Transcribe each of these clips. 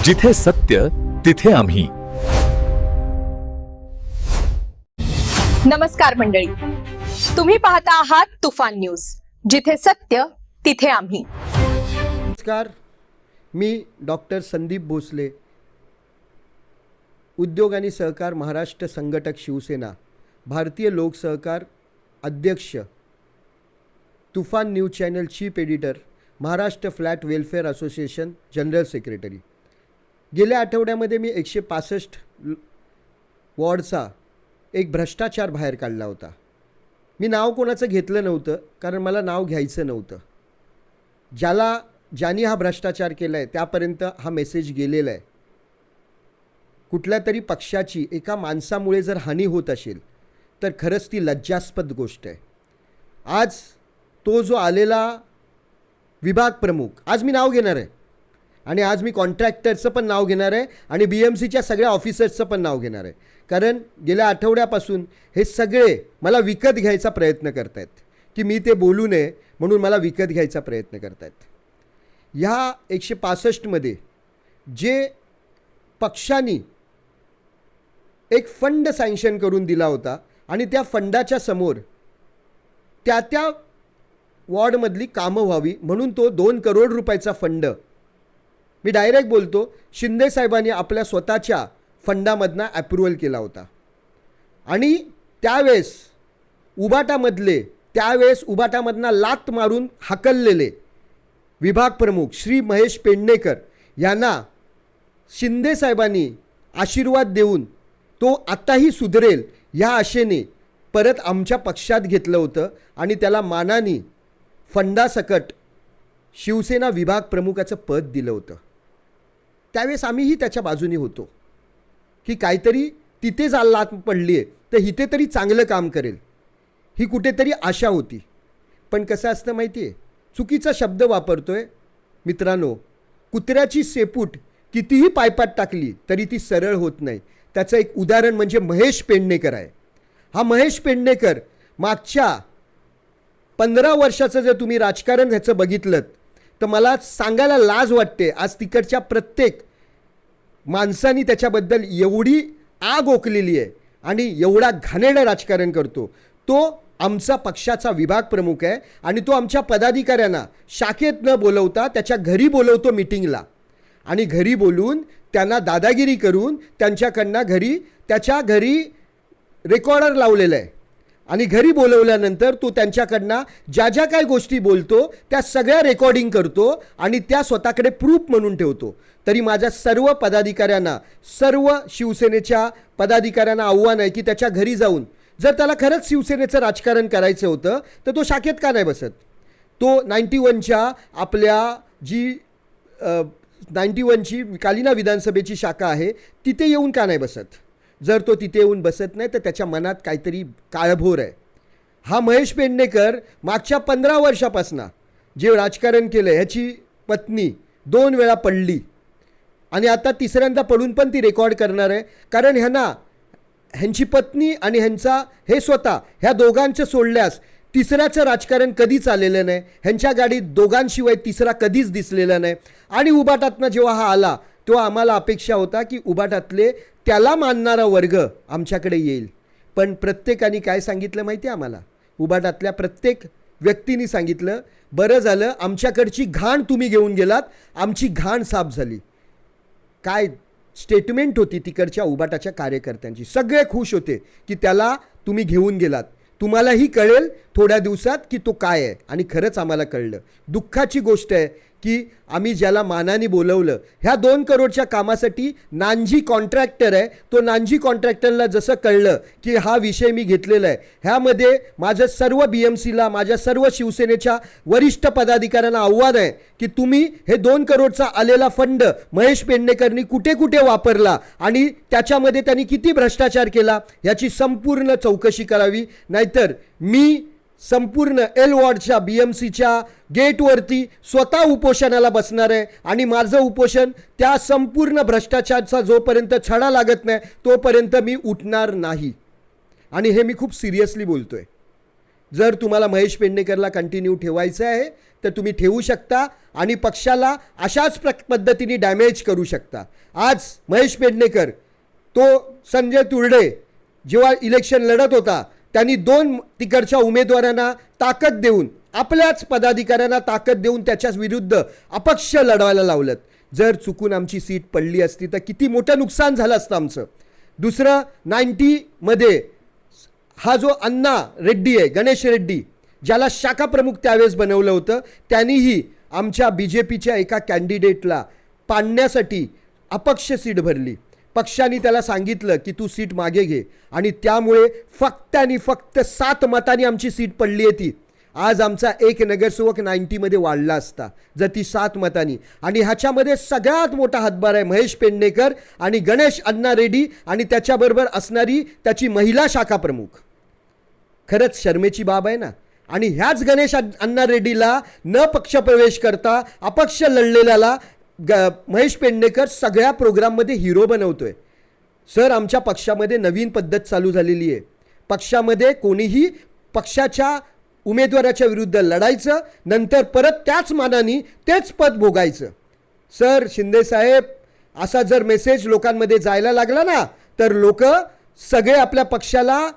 जिथे सत्य तिथे आम्ही. नमस्कार मंडळी, तुम्ही पाहता आहात तुफान न्यूज, जिथे सत्य तिथे आम्ही. नमस्कार, मी डॉक्टर संदीप भोसले, उद्योग आणि सहकार महाराष्ट्र संघटक शिवसेना, भारतीय लोकसहकार अध्यक्ष, तुफान news channel chief editor, Maharashtra flat welfare association general secretary. गेल्या आठवड्यामध्ये मी 165 वॉर्डचा एक भ्रष्टाचार बाहेर काढला होता. मी नाव कोणाचं घेतलं नव्हतं, कारण मला नाव घ्यायचं नव्हतं. ज्यांनी हा भ्रष्टाचार केला आहे त्यापर्यंत हा मेसेज गेलेला आहे. कुठल्या तरी पक्षाची एका माणसामुळे जर हानी होत असेल तर खरंच ती लज्जास्पद गोष्ट आहे. आज तो जो आलेला विभाग प्रमुख, आज मी नाव घेणार आहे आणि आज मी कॉन्ट्रॅक्टरचं पण नाव घेणार आहे आणि BMCच्या सगळ्या ऑफिसर्सचं पण नाव घेणार आहे. कारण गेल्या आठवड्यापासून हे सगळे मला विकत घ्यायचा प्रयत्न करत आहेत की मी ते बोलू नये म्हणून मला विकत घ्यायचा प्रयत्न करत आहेत. ह्या 165मध्ये जे पक्षांनी एक फंड सँक्शन करून दिला होता आणि त्या फंडाच्या समोर त्या वॉर्डमधली कामं व्हावी म्हणून तो 2 करोड रुपयाचा फंड, मी डायरेक्ट बोलतो, शिंदे साहेबांनी आपल्या स्वतःच्या फंडामधनं ॲप्रुव्हल केला होता. आणि त्यावेळेस उबाटामधनं लात मारून हाकललेले विभाग प्रमुख श्री महेश पेडणेकर यांना शिंदे साहेबांनी आशीर्वाद देऊन तो आत्ताही सुधरेल ह्या आशेने परत आमच्या पक्षात घेतलं होतं आणि त्याला मानानी फंडासकट शिवसेना विभाग प्रमुखाचं पद दिलं होतं. त्यावेळेस आम्हीही त्याच्या बाजूने होतो की काहीतरी तिथे लात पडली आहे तर इथे तरी चांगलं काम करेल, ही कुठेतरी आशा होती. पण कसं असतं माहिती आहे, चुकीचा शब्द वापरतोय मित्रांनो. कुत्र्याची शेपूट कितीही पायपाट टाकली तरी ती सरळ होत नाही. त्याचं एक उदाहरण म्हणजे महेश पेडणेकर आहे. हा महेश पेडणेकर मागच्या 15 वर्षाचं जर तुम्ही राजकारण ह्याचं बघितलं तर मला सांगायला लाज वाटते. आज तिकडच्या प्रत्येक माणसानी त्याच्याबद्दल एवढी आग ओकलेली आहे आणि एवढा घाणेरडं राजकारण करतो. तो आमचा पक्षाचा विभाग प्रमुख आहे आणि तो आमच्या पदाधिकाऱ्यांना शाखेत न बोलवता त्याच्या घरी बोलवतो मीटिंगला आणि घरी बोलून त्यांना दादागिरी करून त्याच्या घरी रेकॉर्डर लावलेलं आहे आणि घरी बोलवल्यानंतर तो त्यांच्याकडनं ज्या काही गोष्टी बोलतो त्या सगळ्या रेकॉर्डिंग करतो आणि त्या स्वतःकडे प्रूफ म्हणून ठेवतो. तरी माझ्या सर्व पदाधिकाऱ्यांना, सर्व शिवसेनेच्या पदाधिकाऱ्यांना आव्हान आहे की त्याच्या घरी जाऊन जर त्याला खरंच शिवसेनेचं राजकारण करायचं होतं तर तो शाखेत का नाही बसत? तो 91च्या आपल्या जी 91ची कालिना विधानसभेची शाखा आहे तिथे येऊन का नाही बसत? जर तो तिथे येऊन बसत नाही तर त्याच्या मनात काहीतरी काळभोर आहे. हा महेश पेडणेकर मागच्या 15 वर्षापासून जे राजकारण केलं ह्याची पत्नी 2 वेळा पडली आणि आता तिसऱ्यांदा पडून पण ती रेकॉर्ड करणार आहे. कारण ह्यांची पत्नी आणि हे स्वतः ह्या दोघांचं सोडल्यास तिसऱ्याचं राजकारण कधीच आलेलं नाही. ह्यांच्या गाडीत दोघांशिवाय तिसरा कधीच दिसलेला नाही. आणि उबाटातनं जेव्हा हा आला तेव्हा आम्हाला अपेक्षा होता की उबाटातले त्याला मानणारा वर्ग आमच्याकडे येईल. पण प्रत्येकाने काय सांगितलं माहिती आहे आम्हाला? उबाटातल्या प्रत्येक व्यक्तीने सांगितलं, बरं झालं आमच्याकडची घाण तुम्ही घेऊन गेलात, आमची घाण साफ झाली. काय स्टेटमेंट होती तिकडच्या उबाटाच्या कार्यकर्त्यांची. सगळे खुश होते की त्याला तुम्ही घेऊन गेलात. तुम्हालाही कळेल थोड्या दिवसात की तो काय आहे. आणि खरंच आम्हाला कळलं. दुःखाची गोष्ट आहे की आम्ही ज्याला मानाने बोलवलं ह्या 2 करोडच्या कामासाठी नानजी कॉन्ट्रॅक्टर आहे, तो नानजी कॉन्ट्रॅक्टरला जसं कळलं की हा विषय मी घेतलेला आहे, ह्यामध्ये माझं सर्व BMCला, माझ्या सर्व शिवसेनेच्या वरिष्ठ पदाधिकाऱ्यांना आव्हान आहे की तुम्ही हे 2 करोडचा आलेला फंड महेश पेडणेकरनी कुठे कुठे वापरला आणि त्याच्यामध्ये त्यांनी किती भ्रष्टाचार केला याची संपूर्ण चौकशी करावी. नाहीतर मी संपूर्ण एल वॉर्डच्या BMCच्या गेटवरती स्वतः उपोषणाला बसणार आहे आणि माझं उपोषण त्या संपूर्ण भ्रष्टाचाराचा जोपर्यंत छडा लागत नाही तोपर्यंत मी उठणार नाही. आणि हे मी खूप सिरियसली बोलतोय. जर तुम्हाला महेश पेडणेकरला कंटिन्यू ठेवायचं आहे तर तुम्ही ठेवू शकता आणि पक्षाला अशाच पद्धतीने डॅमेज करू शकता. आज महेश पेडणेकर तो संजय तुर्डे जेव्हा इलेक्शन लढत होता त्यांनी 2 तिकडच्या उमेदवारांना ताकद देऊन आपल्याच पदाधिकाऱ्यांना ताकद देऊन त्याच्या विरुद्ध अपक्ष लढवायला लावलं. जर चुकून आमची सीट पडली असती तर किती मोठं नुकसान झालं असतं आमचं. दुसरं 90मध्ये हा जो अण्णा रेड्डी आहे, गणेश रेड्डी, ज्याला शाखा प्रमुख त्यावेळेस बनवलं होतं, त्यांनीही आमच्या BJPच्या एका कॅन्डिडेटला पाडण्यासाठी अपक्ष सीट भरली. पक्षाने त्याला सांगितलं की तू सीट मागे घे आणि त्यामुळे फक्त आणि फक्त 7 मतांनी आमची सीट पडली आहे ती. आज आमचा एक नगरसेवक 90मध्ये वाढला असता जर ती 7 मतांनी. आणि ह्याच्यामध्ये सगळ्यात मोठा हातभार आहे महेश पेडणेकर आणि गणेश अण्णा रेड्डी आणि त्याच्याबरोबर असणारी त्याची महिला शाखा प्रमुख. खरंच शर्मेची बाब आहे ना. आणि ह्याच गणेश अण्णा रेड्डीला न पक्षप्रवेश करता अपक्ष लढलेल्याला महेश पेडणेकर सगळ्या प्रोग्राममध्ये हिरो बनवतोय. सर, आमच्या पक्षामध्ये नवीन पद्धत चालू झालेली आहे. पक्षामध्ये कोणीही पक्षाच्या उमेदवाराच्या विरुद्ध लढायचं, नंतर परत त्याच मानाने तेच पद भोगायचं. सर शिंदेसाहेब, असा जर मेसेज लोकांमध्ये जायला लागला ना तर लोक सगळे आपल्या पक्षाला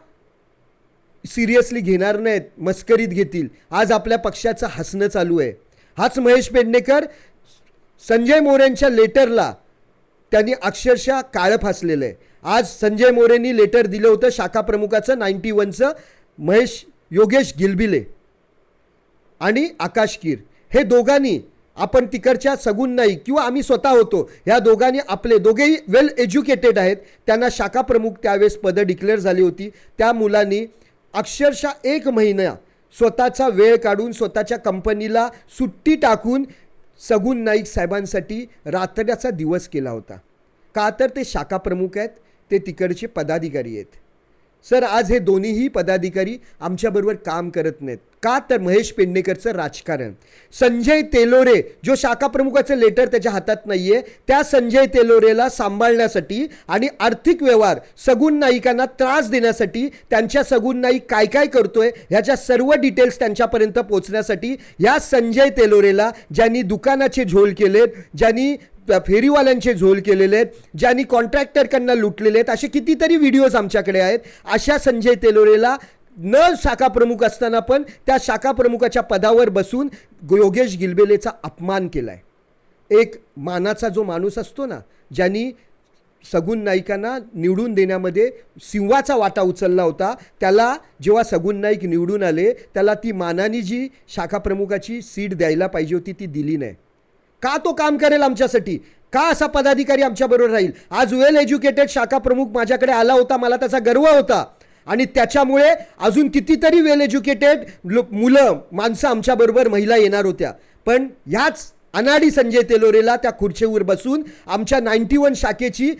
सिरियसली घेणार नाहीत, मस्करीत घेतील. आज आपल्या पक्षाचं हसणं चालू आहे. हाच महेश पेडणेकर संजय मोरेंच्या लेटरला त्यांनी अक्षरशः काळं फासलेलं आहे. आज संजय मोरेंनी लेटर दिलं होतं शाखा प्रमुखाचं 91चं योगेश गिलबिले आणि आकाश कीर, हे दोघांनी आपण तिकडच्या सगुण नाईक किंवा आम्ही स्वतः होतो, ह्या दोघांनी आपले दोघेही वेल एज्युकेटेड आहेत, त्यांना शाखा प्रमुख त्यावेळेस पदं डिक्लेअर झाली होती. त्या मुलांनी अक्षरशः 1 महिना स्वतःचा वेळ काढून स्वतःच्या कंपनीला सुट्टी टाकून सगुण नाईक साहेबांसाठी रात्रीचा दिवस केला होता. का तर ते शाखा प्रमुख आहेत, ते तिकडचे पदाधिकारी आहेत. सर, आज हे दोन्हीही पदाधिकारी आमच्याबरोबर काम करत नाहीत. का तर महेश पेडणेकरचं राजकारण. संजय तेलोरे जो शाखा प्रमुखाचं लेटर त्याच्या हातात नाही आहे, त्या संजय तेलोरेला सांभाळण्यासाठी आणि आर्थिक व्यवहार सगुण नाईकांना त्रास देण्यासाठी, त्यांच्या सगुण नाईक काय काय करतोय ह्याच्या सर्व डिटेल्स त्यांच्यापर्यंत पोहोचण्यासाठी या संजय तेलोरेला, ज्यांनी दुकानाचे झोल केलेत, ज्यांनी फेरीवाल्यांचे झोल केलेले आहेत, ज्यांनी कॉन्ट्रॅक्टरकडनं लुटलेले आहेत, असे कितीतरी व्हिडिओज आमच्याकडे आहेत. अशा संजय तेलोरेला न शाखा प्रमुख असताना पण त्या शाखा प्रमुखाच्या पदावर बसून योगेश गिलबेलेचा अपमान केला आहे. एक मानाचा जो माणूस असतो ना, ज्यांनी सगुण नाईकांना निवडून देण्यामध्ये सिंहाचा वाटा उचलला होता, त्याला जेव्हा सगुण नाईक निवडून आले त्याला ती मानानी जी शाखा प्रमुखाची सीट द्यायला पाहिजे होती ती दिली नाही. का तो काम करेल आमच्यासाठी? का असा पदाधिकारी आमच्याबरोबर राहील? आज वेल एज्युकेटेड शाखा प्रमुख माझ्याकडे आला होता, मला त्याचा गर्व होता आणि त्याच्यामुळे अजून कितीतरी वेल एज्युकेटेड माणसं आमच्याबरोबर महिला येणार होत्या. पण ह्याच अनाडी संजय तेलोरेला त्या खुर्चीवर बसून आमच्या 91 शाखेची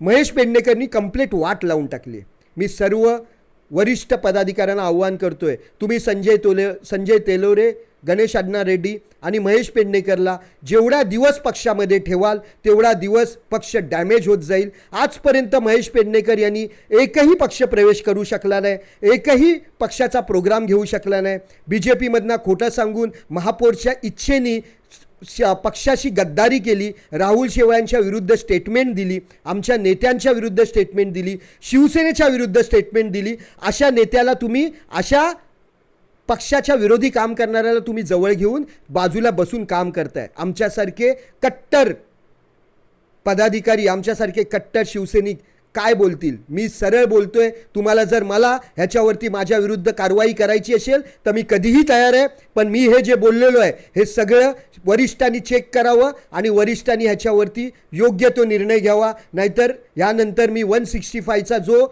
महेश पेडणेकरनी कंप्लीट वाट लावून टाकली. मी सर्व वरिष्ठ पदाधिकाऱ्यांना आव्हान करतोय, तुम्ही संजय तेलोरे, गणेश अण्णा रेड्डी आणि महेश पेडणेकरला जेवढा दिवस पक्षामध्ये ठेवाल तेवढा दिवस पक्ष डॅमेज होत जाईल. आजपर्यंत महेश पेडणेकर यांनी एकही पक्ष प्रवेश करू शकला नाही, एकही पक्षाचा प्रोग्राम घेऊ शकला नाही. BJPमधनं खोटं सांगून महापौरच्या इच्छेने पक्षाशी गद्दारी केली, राहुल शेवाळ्यांच्या विरुद्ध स्टेटमेंट दिली, आमच्या नेत्यांच्या विरुद्ध स्टेटमेंट दिली, शिवसेनेच्या विरुद्ध स्टेटमेंट दिली. अशा नेत्याला तुम्ही, अशा पक्षाच्या विरोधी काम करणाऱ्याला तुम्ही जवळ घेऊन बाजूला बसून काम करताय. आमच्यासारखे कट्टर पदाधिकारी, आमच्यासारखे कट्टर शिवसैनिक काय बोलतील? मी सरळ बोलतोय, तुम्हाला जर मला ह्याच्यावरती माझ्या विरुद्ध कारवाई करायची असेल तर मी कधीही तयार आहे. पण मी हे जे बोललेलो आहे हे सगळं वरिष्ठांनी चेक करावं आणि वरिष्ठांनी ह्याच्यावरती योग्य तो निर्णय घ्यावा. नाहीतर यानंतर मी 165चा जो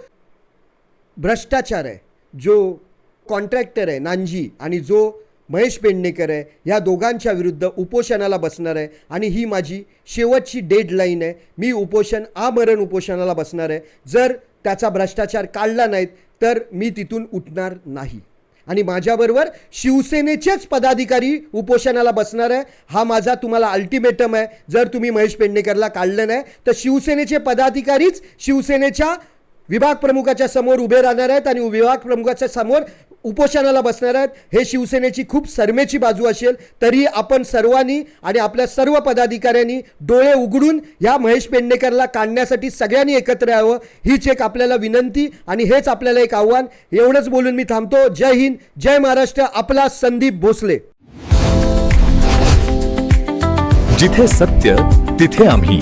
भ्रष्टाचार आहे, जो कॉन्ट्रॅक्टर आहे नानजी आणि जो महेश पेडणेकर आहे, ह्या दोघांच्या विरुद्ध उपोषणाला बसणार आहे. आणि ही माझी शेवटची डेडलाईन आहे. मी आमरण उपोषणाला बसणार आहे. जर त्याचा भ्रष्टाचार काढला नाहीत तर मी तिथून उठणार नाही. आणि माझ्याबरोबर शिवसेनेचेच पदाधिकारी उपोषणाला बसणार आहे. हा माझा तुम्हाला अल्टिमेटम आहे. जर तुम्ही महेश पेडणेकरला काढलं नाही तर शिवसेनेचे पदाधिकारीच शिवसेनेच्या विभाग प्रमुखाच्या समोर उभे राहणार आहेत आणि विभाग प्रमुखाच्या समोर उपोषणाला बसणार आहेत हे शिवसेनेची खूप सरमेची बाजू असेल, तरी आपण सर्वांनी आणि आपल्या सर्व पदाधिकाऱ्यांनी डोळे उघडून ह्या महेश पेडणेकरला काढण्यासाठी सगळ्यांनी एकत्र यावं, हीच एक आपल्याला विनंती आणि हेच आपल्याला एक आव्हान. एवढंच बोलून मी थांबतो. जय हिंद, जय महाराष्ट्र. आपला संदीप भोसले. जिथे सत्य तिथे आम्ही.